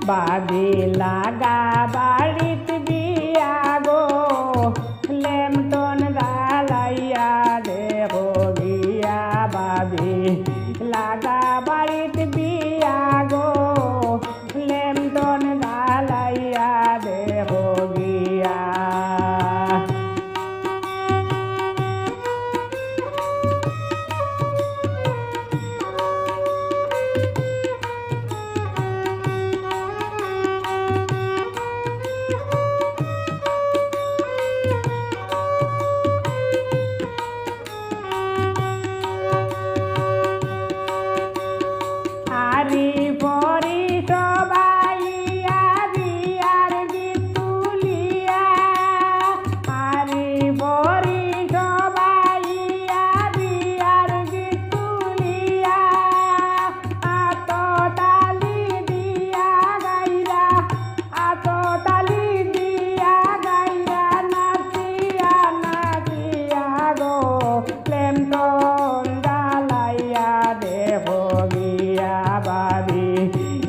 বাদি লাগা বাড়িত বিয়া গো লেমটন জ্বালাইয়া দেহ গিয়া বাদি লাগা বাড়িত বিয়া গো লেমটন জ্বালাইয়া দেহ গিয়া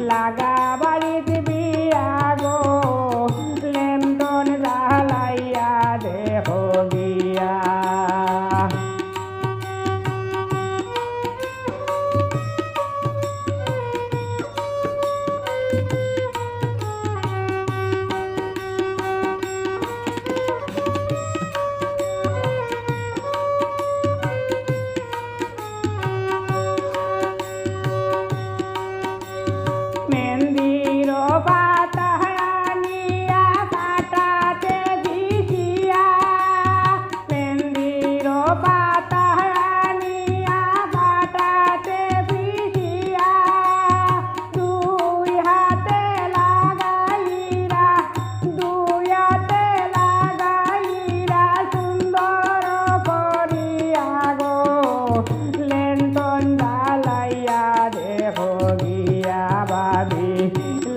লাগা বাড়িত বিয়া গো লেমটন জ্বালাইয়া দেহ গিয়া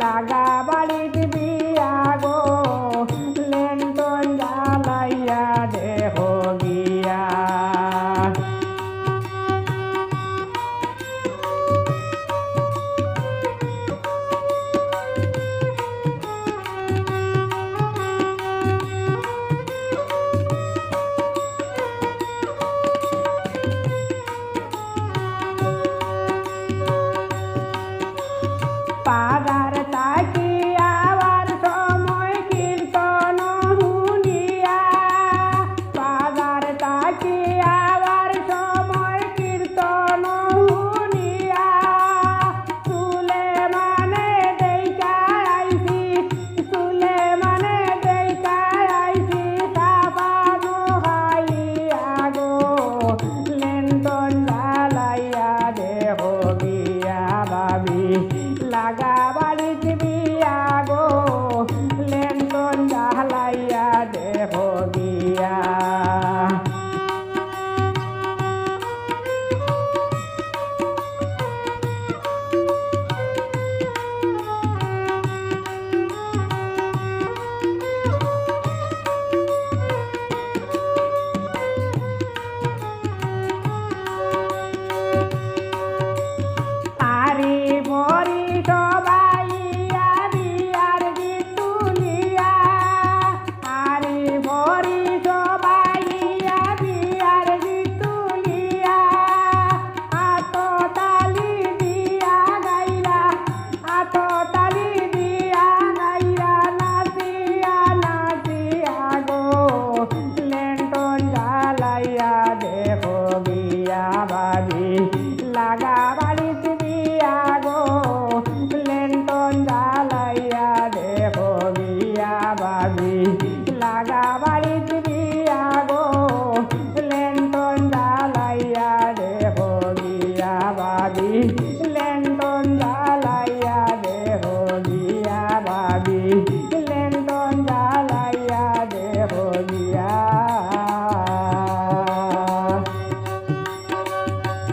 লাগা বাড়িত বিয়া গো লেমটন জ্বালাইয়া দেহ গিয়া পাড়ার তাকি আবার সময় কীর্তন শুনিয়া পাড়ার তাকি আবার সময় কীর্তন শুনিয়া চুলে মানে দেখা আইছি চুলে মানে দেখা আইছি সাবানো হাইয়া গো লেমটন জ্বালাইয়া দেহ গিয়া ভাবি লাগা